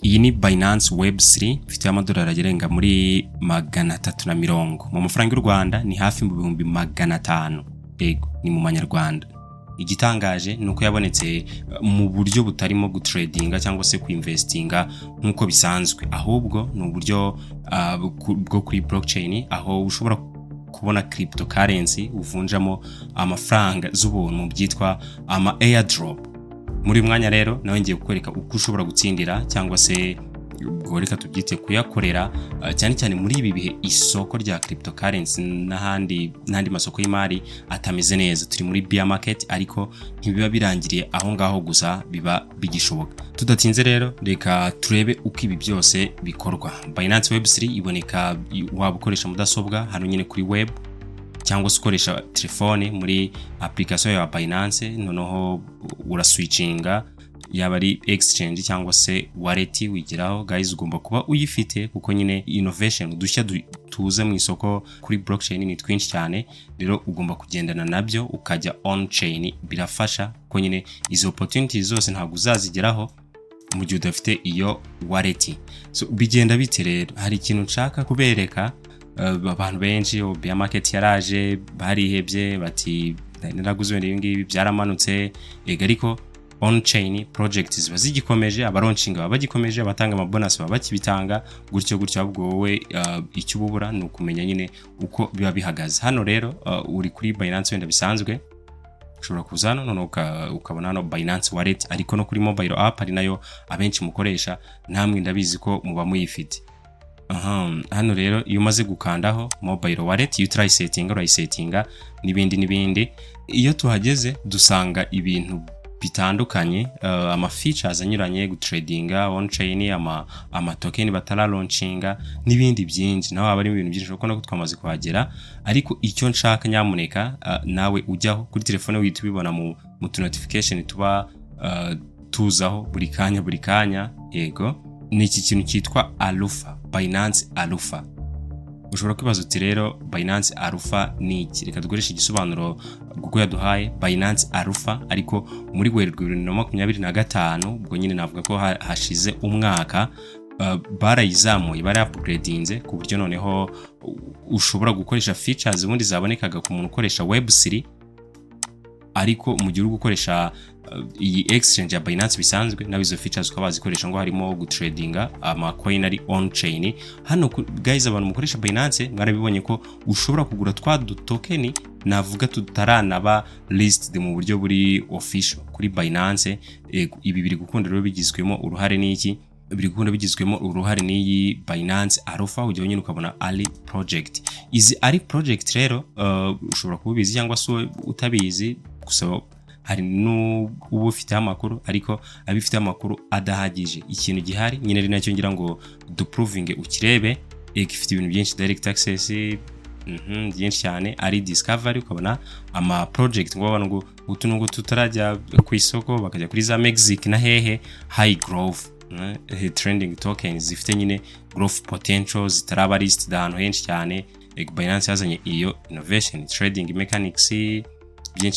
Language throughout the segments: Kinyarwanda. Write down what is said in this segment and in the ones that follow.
iyi ni Binance Web3 ifite amadolari agerenga muri 350 mu mafaranga y'u Rwanda ni hafi mu bihumbi 500 yego ni mu manyarwanda. Igitangaje nuko yabonetse mu buryo butarimo gutradinga cyangwa se kuinvestinga nkuko bisanzwe, ahubwo ni uburyo bwo kuri blockchain aho ushobora kubona cryptocurrency uvunjamo amafaranga z'ubuntu byitwa ama airdrop. Muri mwanya rero nawe ngiye kukwereka uko ushobora gutsindira cyangwa se ubwo reka tubyite kuyakorera cyane cyane muri ibi bihe isoko rya cryptocurrency n'ahandi masoko y'imari atameze neza. Turi muri bear market ariko ntibiba birangiriye aho ngaho gusa, biba bigishoboka. Tudatinze rero reka turebe uko ibi byose bikorwa. Binance Web3 iboneka waba ukoresha mudasobwa hano nyine kuri web cyangwa se ukoresha telefone muri application ya Binance, noneho uraswitchinga yaba ari exchange cyangwa se wallet wigiraho. Guys, ugomba kuba uyifite kuko nyine innovation dushya tuze mu isoko kuri blockchain ni twinshi cyane, rero ugomba kugendana nabyo ukajya on chain. Birafasha kuko nyine izo opportunities zose ntabwo uzazigeraho mu gihe udafite iyo wallet. So bigenda bite rero? Hari ikintu nshaka kubereka. Abantu benshi bear market yaraje barihebye bati naraguze ibi ngibi byaramanutse, ariko on chain projects bazigikomeje, abaroncinga babagikomeje, abatanga amabonus babakibitanga gutyo ahubwo wowe icyo ububura ni ukumenya nyine uko biba bihagaze. Hano rero uri kuri Binance wenda bisanzwe, ushobora kuzana none ukabona hano Binance wallet, ariko no kuri mobile app ari nayo abenshi mukoresha, namwe ndabizi ko muba muyifite. Hano rero iyo umaze gukandaho mobile wallet you try settinga n'ibindi, iyo tuhageze dusanga ibintu bitandukanye, ama features anyuranye, gutradinga on chain, ama token batara launchinga n'ibindi byinshi. Naho abari mu bintu byinshi kuko nako twamaze kuhagera, ariko icyo nshaka nyamuneka nawe ujyaho kuri telefone wihita ubibona mu notification tuba tuzaho buri kanya. Yego, ni iki kintu cyitwa Alpha, Binance Alpha. Ushobora kwibaza uti rero Binance Alpha ni iki? Reka dukoreshe igisobanuro kuko yaduhaye Binance Alpha, ariko muri Werurwe 2025 ubwo nyine navuga ko hashize umwaka barayizamuye, upgradinze ku buryo noneho ushobora gukoresha features ubundi zabonekaga ku muntu ukoresha Web3, ariko mu gihe uri gukoresha iyi exchange ya Binance bisanzwe nawe izo features ukaba wazikoresha, ngo harimo gutradinga ama coin ari on chain. Hano guys, abantu mukoresha Binance mwarabibonye ko ushobora kugura twa token navuga tutaranaba listed mu buryo buri official kuri Binance. Ibi biri gukunda rero bigizwemo uruhare n'iki? Bigizwemo uruhare n'iyi Binance Alpha, ujye nyine ukabona ari project. Izi ari project rero ushobora kubizi cyangwa se utabizi, gusa hari n'ubu ufite amakuru ariko abifite amakuru adahagije. Ikintu gihari nyine ari nacyo ngira ngo duproving ukirebe, ifite ibintu byinshi, direct access byinshi cyane, ari discovery, ukabona ama project ngo abantu ngo utunungu tutarajya ku isoko bakajya kuri za Mexico na hehe, high growth trending tokens zifite nyine growth potential zitaraba listed ahantu henshi cyane. Binance yazanye iyo innovation trading mechanics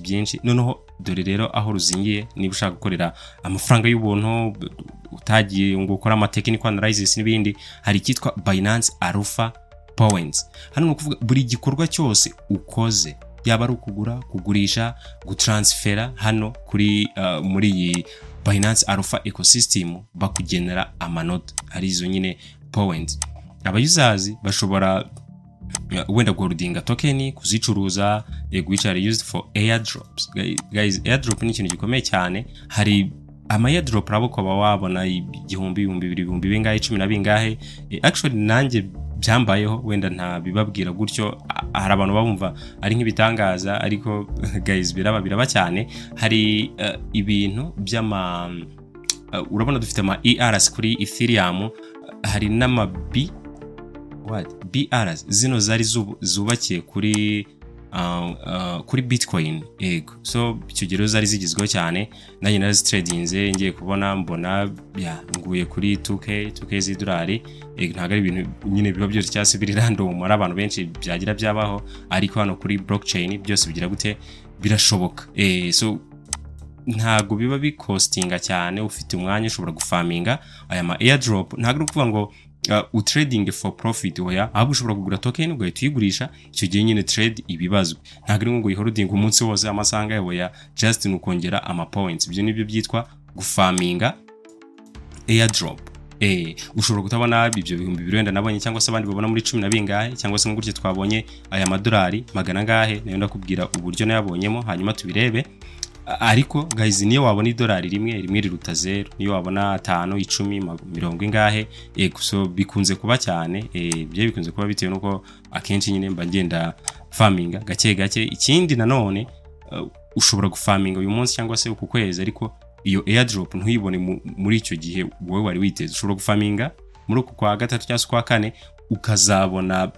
byinshi. Noneho dore rero aho ruzingiye, niba ushaka gukorera amafaranga y'ubuntu utagiye ngo ukora ama technical analysis n'ibindi, hari kitwa Binance Alpha Points. Hano no kuvuga buri gikorwa cyose ukoze, yaba ari ukugura, kugurisha, gutransfera, hano kuri muri iyi Binance Alpha ecosystem bakugenera amanota, hari izo nyine points. Abayuzazi bashobora wenda guholdinga token, kuzicuruza, which are used for airdrops. Guys, airdrop ni ikintu gikomeye cyane. Hari ama airdrop rabo ko wabona igihumbi, 2000 bingahe, 10 na bingahe. Actually nanjye byambayeho, wenda nta bibabwira gutyo, hari abantu babumva ari nk'ibitangaza, ariko guys biraba cyane. Hari ibintu by'ama urabona dufite ama ERS kuri Ethereum, hari n'ama BRs zino zari zubakiye kuri Bitcoin. Yego, so icyo gihe zari zigizweho cyane, nanjye narazitradinze, ngiye kubona mbona nguye kuri 2k z'idolari. Ntago ari ibintu nyine biba byose cyase biri random, ari abantu benshi byagira byabaho, ariko hano kuri blockchain byose bigira gute, birashoboka. So ntago biba bikostinga cyane, ufite umwanya ushobora gufaminga aya ma airdrop. Ntago kuvuga ngo trading for profit oya, ahubwo ushobora kugura token ugahita uyigurisha, icyo gihe nyine trade ibibazwe. Ntago ari ngo uyiholding umunsi wose amasanga yawe, just nukongera ama points. Ibyo nibyo byitwa gufaminga airdrop. Ushobora kutabona ibyo bihumbi birenda nabonye, cyangwa se abandi babona muri 10 na bingahe, cyangwa se ngurye twabonye aya madolari magana ngahe, nayo ndakubwira uburyo nayabonyemo hanyuma tubirebe. Ariko guys, niyo wabona idolari rimwe riruta 0, niyo wabona 5, 10, 20 ingahe, so bikunze kuba cyane, bye bikunze kuba bitewe nuko akenshi nyine mba ngenda farminga gake gake. Ikindi nanone ushobora gufarminga uyu munsi cyangwa se uku kwezi, ariko iyo airdrop ntuyibone muri icyo gihe wowe wari witeze. Ushobora gufarminga muri uku kwa gatatu cyangwa kwa kane, ukazabona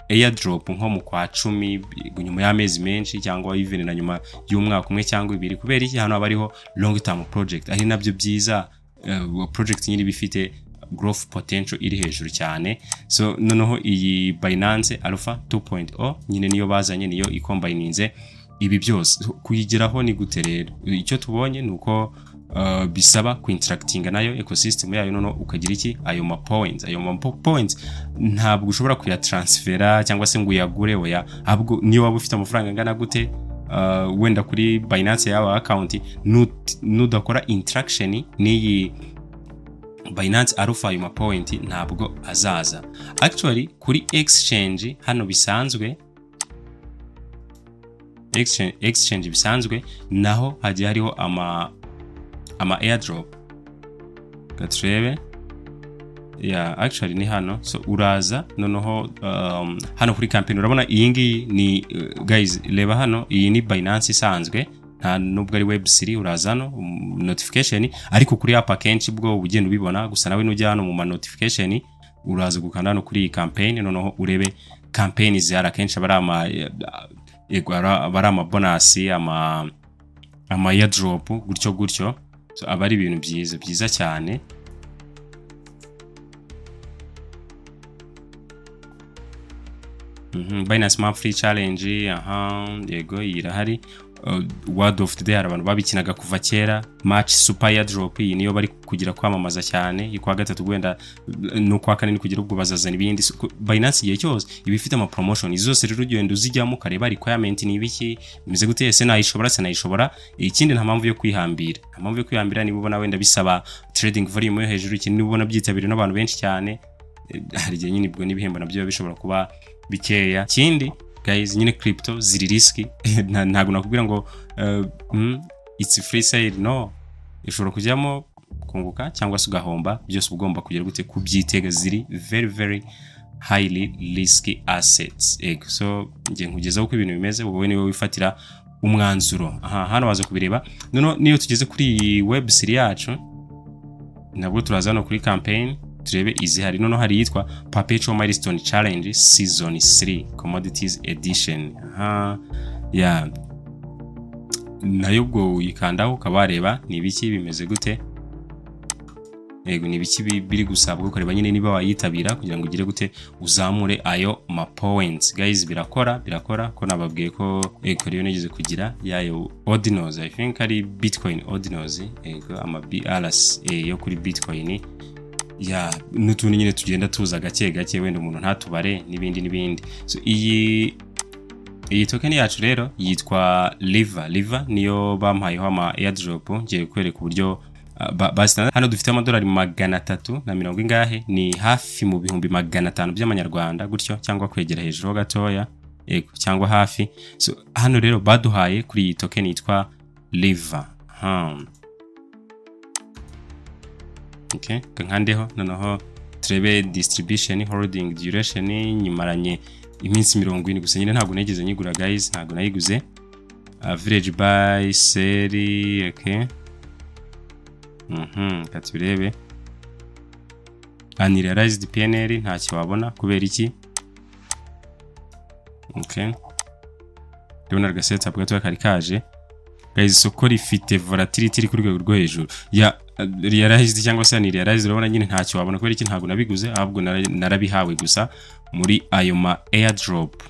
airdrop nko mu kwa 10 nyuma y'amezi menshi, cyangwa even na nyuma y'umwaka umwe cyangwa 2. Kubera iki? Hano abariho long term project, ari nabyo byiza. Project nyiri bifite growth potential iri hejuru cyane. So noneho iyi Binance Alpha 2.0 nyine niyo bazanye, niyo ikombininze ibi byose. Kuyigeraho ni gute rero? Icyo tubonye nuko bisaba kuinteractinga nayo ecosystem yayo, noneho ukagira iki, ayo ma points ntabwo ushobora kuya transfera cyangwa se ngo uyagure oya, ahubwo niyo waba ufite amafaranga angana gute wenda kuri Binance yawe account, nudakora interaction n'iyi Binance Alpha, ayo ma point ntabwo azaza. Actually kuri exchange hano bisanzwe, exchange bisanzwe, naho hagiye hariho ama airdrop. Gatrebe actually ni hano. So uraza noneho hano kuri campaign urabona iyi ngiyi ni guys, reba hano, iyi ni Binance isanzwe, nta nubwo ari web3. Uraza hano notification, ariko kuri app akenshi bwo ugenda ubibona, gusa nawe nujya hano mu ma notification uraza gukanda hano kuri iyi campaign, noneho urebe campaign zihari. Akenshi bari ama bonus, ama airdrop gutyo. So abari ibintu byiza cyane. Binance monthly challenge, yego irahari. Word of the day, abantu babikinaga kuva kera. Match super airdrop, iyi niyo bari kugira kwamamaza cyane. Ikwa gatatu gwenda no kwa kane ni kugira ubwo bazazana ibindi. Binance igihe cyose ibifite ama promotion izose, rero ugenda uzijyamo kareba requirement ni ibiki, bimeze gute, ese nayishobora. Ikindi nta mpamvu yo kwihambira, niba ubona wenda bisaba trading volume yo hejuru, ikindi niba ubona byitabiriwe n'abantu benshi cyane, hari igihe nyine ubwo n'ibihembo nabyo bishobora kuba bikeya. Ikindi guys, nyine crypto ziri risky. Ntago nakubwira ngo it's free sale, no. Ishobora kujyamo kunguka cyangwa se ugahomba, byose ugomba kugira gute kubyitega. Ziri very very highly risky assets. So ngiye nkugezaho uko ibintu bimeze, wowe niwe wifatira umwanzuro. Hano waza kubireba. Noneho niyo tugeze kuri web3 yacu, nabwo turaza hano kuri campaign turebe izi hari. Noneho hari yitwa Perpetual Milestone Challenge Season 3 Commodities Edition. Nayo ubwo uyikandaho ukabareba ni ibiki bimeze gute. Ni ibiki biri gusabwa ukareba nyine niba wayitabira kugira ngo ugire gute uzamure ayo ma points. Guys, birakora ko nababwiye ko rero nigeze kugira yayo ordinals, I think ari Bitcoin ordinals, ama BRS yo kuri Bitcoin. N'utundi nyine tugenda tuza gake wenda umuntu ntatubare n'ibindi. So iyi token yacu rero yitwa Liva niyo bampayeho ama airdrop. Ngiye kwereka uburyo basita. Hano dufite amadolari 340 ingahe, ni hafi mu bihumbi 500 by'amanyarwanda gutyo, cyangwa kwegera hejuru gatoya, cyangwa hafi. So hano rero baduhaye kuri iyi token yitwa Liva. Kankandeho noneho turebe distribution, holding duration, nyimaranye iminsi 40 gusa. Nyine ntabwo negeze nyigura guys, ntabwo nayiguze. Average buy sell, katurebe. Unrealized PNL ntacyo wabona. Kubera iki? Rero narga setup gato kari kaje. Guys, isoko rifite volatility iri ku rwego rwo hejuru. Realized cyangwa se unrealized, urabona nyine ntacyo wabona. Kubera iki? Ntabwo nabiguze, ahubwo narabihawe gusa muri ayo ma airdrop.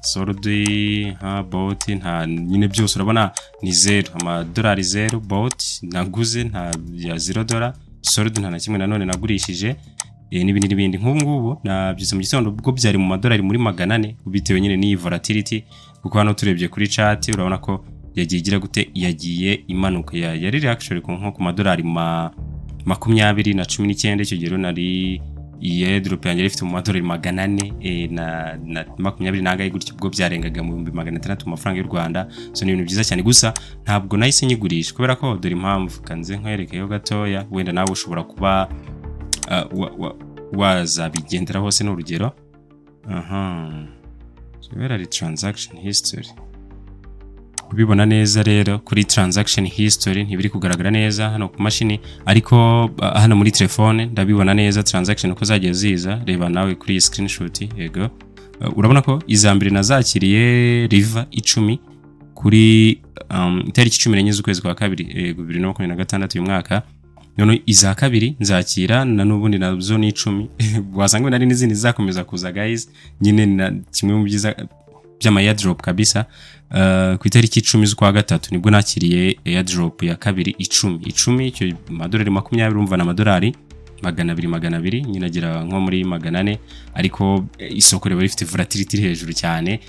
soldi bot nta nyine byose urabona ni 0 amadolari 0 bot naguze nta ya $0 soldi nta na kimwe nanone nagurishije n'ibindi nk'ubu nabyise mu gitondo ubwo byari mu madolari muri 400 bitewe nyine ni volatility kuko hano turebye kuri chart urabona ko yagiye igira gute yagiye imanuka yari actually nko ku madolari 2019 icyo gihe nari airdrop yanjye ifite mu madolari 400 na 20 nangaye gutyo ubwo byarengaga mu 600 mu mafaranga y'u Rwanda so ni ibintu byiza cyane gusa ntabwo nahise nyigurisha kubera ko dore impamvu kanze nkwerekeyo gatoya wenda nawe ushobora kuba wazabigendera hose n'urugero so where are the transaction history kubibona neza rero kuri transaction history ntibiri kugaragara neza hano ku mashini ariko hano muri telefone ndabibona neza transaction uko zagiye ziza reba nawe kuri screenshot yego urabona ko izambere nazakiriye riva 10 kuri itariki 14 z'ukwezi kwa kabiri 2026 uyu mwaka none iza kabiri nzakira na nubundi nazo ni 10 wasanga nari n'izindi zakomeza kuza guys nyine na kimwe mu byiza by'ama airdrop kabisa ku itariki 10 z'ukwa gatatu nibwo nakiriye airdrop ya kabiri 10 icyo madolari 20 urumva na madolari 200 nyinagira nko muri 400 ariko isoko rero rifite volatility hejuru cyane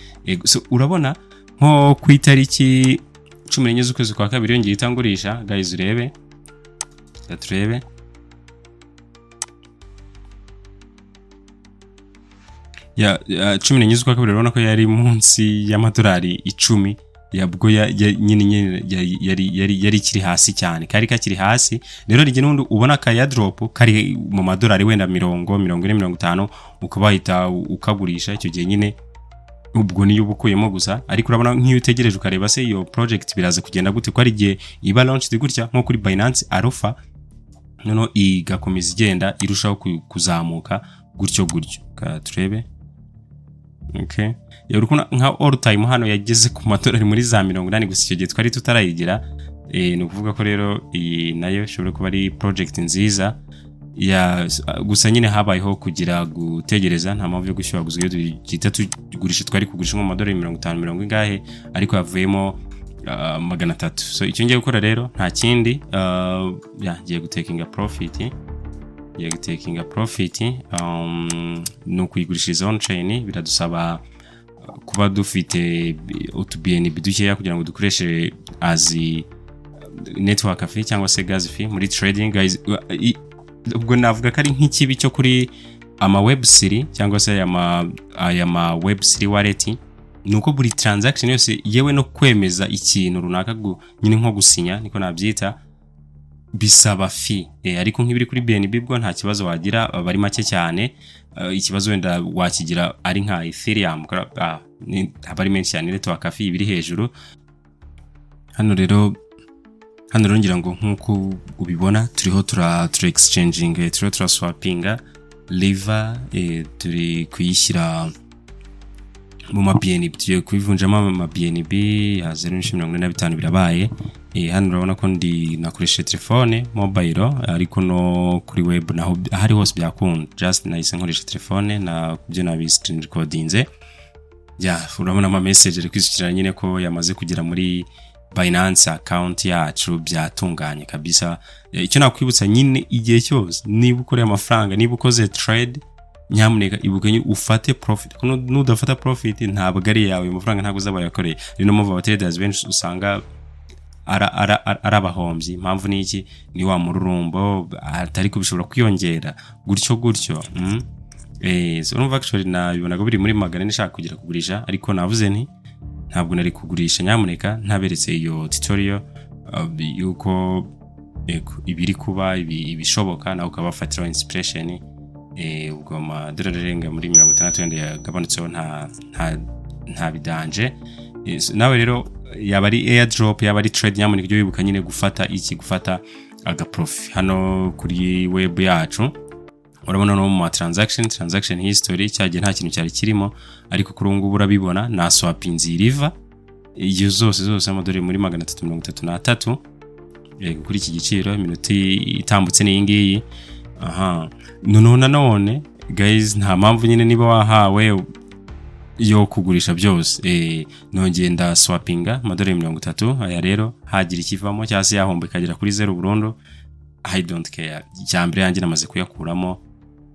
so urabona nko ku itariki 14 z'ukwezi kwa kabiri yongeye itangurisha guys urebe turebe ya 14 z'ukwa kabiri urabona ko yari munsi y'amadolari 10 yabwo nyine yari kiri hasi cyane kari kakiri hasi rero rige n'undi ubona ka airdrop kari mu madolari wenda 40 ukabahita ukagurisha icyo gihe nyine ubwo niyo ubukuyemo gusa ariko urabona nk'iyo utegereje ukareba se iyo project biraza kugenda gute ko ari gihe iba launched gutya nko kuri Binance Alpha noneho igakomeza igenda irushaho kuzamuka gutyo ka turebe okay urukuna nka all time hano yageze ku madolari muri za 80 gusa icyo gihe twari tutarayigira ni ukuvuga ko rero iyi nayo ishobora kuba ari project nziza ya gusa nyine habayeho kugira gutegereza nta mpamvu yo gushyira guzwe gita tugurisha twari kugurisha mu madolari 50 ingahe ariko yavuyemo 300 so icyo ngiye gukora rero nta kindi ngiye gutakinga profit no kuyigurishiriza on chain biradusaba kuba dufite utubnb dukeya kugira ngo dukoreshe as network fee cyangwa se gas fee muri trading guys ubwo navuga ko ari nk'ikibi cyo kuri ama web3 cyangwa se ama web3 wallet nuko buri transaction yose yewe no kwemeza ikintu runaka nyine nko gusinya niko nabyita bisaba fee ariko nk'ibiri kuri BNB bwo nta kibazo wagira bari make cyane ikibazo wenda wakigira ari nka Ethereum abari menshi cyane network fee ibiri hejuru hano rero ngira ngo nkuko ubibona turiho tura exchanging turiho tura swapping liver turi kuyishyira mu ma BNB tugiye kubivunjamo ama BNB ya 0.45 birabaye hano urabona ko ndi nakoresha telefone mobile ariko no kuri web naho hari hose byakunda just nahise nkoresha telefone na byo nabi screen recordinze urabona ama message ari kwisukira nyine ko yamaze kugera muri Binance account yacu byatunganye kabisa icyo nakwibutsa nyine igihe cyose niba ukoreye amafaranga niba ukoze trade nyamuneka ibukenye ufate profit kuno nudafata profit ntabwo ari yawe amafaranga ntabwo uzabayakoreye rino mpamvu aba traders benshi usanga arabahombyi impamvu niki ni wa mururumbo atari kubishobora kwiyongera gutyo so urumva actually nabibonaga biri muri magana nishaka kugira kugurisha ariko navuze nti ntabwo nari kugurisha nyamuneka ntaberetse iyo tutorial yuko ibiri kuba ibishoboka naho ukabafatira inspiration ubwo amadolari muri 60 yenda yagabanutseho nta bidanje nawe rero yaba ari airdrop yaba ari trade nyamuneka ibyo wibuka nyine gufata aga profit hano kuri web yacu urabona no mu transaction history cyagiye nta kintu cyari kirimo ariko kuri ngubu urabibona na swapping riva iyo zose amadolari muri 333 kuri iki giciro iminota itambutse ni ngiyi none guys nta mpamvu nyine niba wahawe yo kugurisha byose nongeye nda swappinga amadolari 30 aya rero hagira ikivamo cyase yahomba ikagera kuri 0 burundu. I don't care. Cyambere yanjye namaze kuyakuramo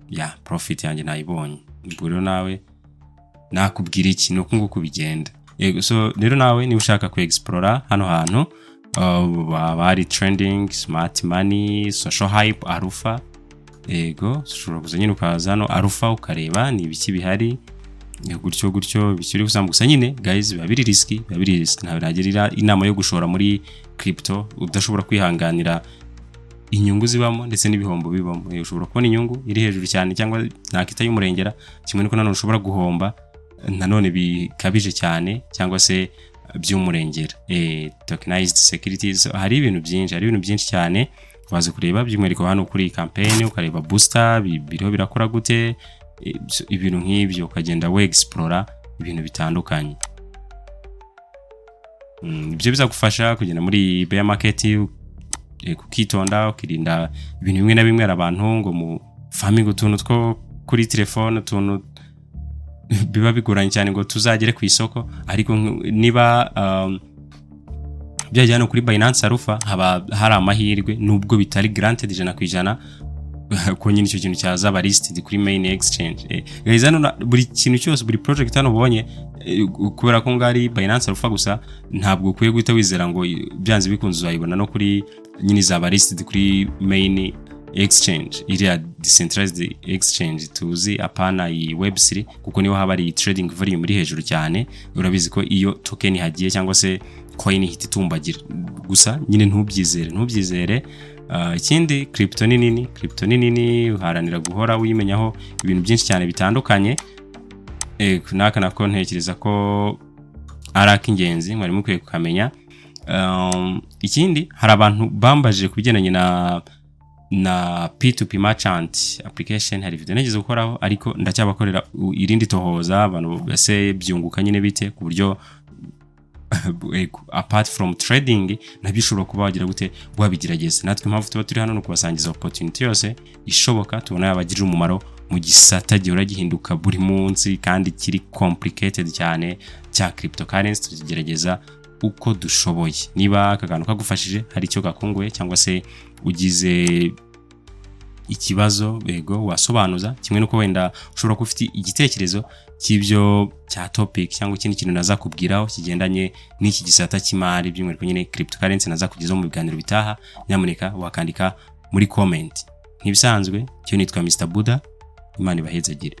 ya profit yanjye nayibonye. Ubwo rero nawe nakubwira iki nuko nguko bigenda. So rero nawe niba ushaka ku explore hano hantu bari trending, smart money, social hype, alpha. Ushobora kuza nyine ukaza hano alpha ukareba ni ibiki bihari. Gutyo bikiri gusambuka gusa nyine guys babiri risky ntawe nagerira inama yo gushora muri crypto udashobora kwihanganira inyungu zibamo ndetse n'ibihombo bibamo. Ushobora kubona inyungu iri hejuru cyane cyangwa nakita y'umurengera kimwe niko nanone ushobora guhomba nanone bikabije cyane cyangwa se by'umurengera. Tokenized securities hari ibintu byinshi cyane waze kureba by'umwihariko hano kuri campaign ukareba booster biriho birakora gute ibintu nk'ibyo ukagenda we explore ibintu bitandukanye. Ibyo bizagufasha kugenda muri bear market kukitonda ukirinda ibintu bimwe na bimwe abantu ngo mu farming utuntu two kuri telefone utuntu biba bigoranye cyane ngo tuzagere ku isoko. Ariko niba byajyana kuri Binance Alpha haba hari amahirwe nubwo bitari granted 100% ko nyine icyo kintu cyazaba listed kuri main exchange. Hano buri kintu cyose buri project hano ubonye kubera ko ngari Binance Alpha gusa ntabwo ukwiye guhita wizera ngo byanze bikunze uzayibona no kuri nyine zaba listed kuri main exchange iriya decentralized exchange tuzi apana iyi web3 kuko niho haba ari trading volume iri hejuru cyane. Urabizi ko iyo token hagiye cyangwa se coin ihita itumbagira gusa nyine ntubyizere. Ikindi crypto ni nini uharanira guhora uyimenyaho ibintu byinshi cyane bitandukanye. Naka nako ntekereza ko ari akingenzi mwari mukwiye kukamenya. Ikindi hari abantu bambaje kubigendanye na P2P merchant application hari video nageze gukoraho ariko ndacyabakorera irindi tohoza abantu base byunguka nyine bite ku buryo apart from trading nabishobora kuba wagira gute wabigerageza. Natwe mpamvu tuba turi hano no kubasangiza opportunity yose ishoboka tubona yabagirira umumaro mu gisata gihora gihinduka buri munsi kandi kiri complicated cyane cya cryptocurrency. Tugerageza uko dushoboye. Niba akagantu kagufashije hari icyo gakunguye cyangwa se ugize ikibazo wasobanuza kimwe nuko wenda ushobora kufite igitekerezo cy'ibyo cya topic cyangwa ikindi kintu nazakubwiraho kigendanye n'iki gisata cy'imari by'umwihariko nyine cryptocurrency nazakugezaho mu biganiro bitaha. Nyamuneka wakandika muri comment. Ntibisanzwe cyo nitwa Mr Buddha. Imana ibahezagire.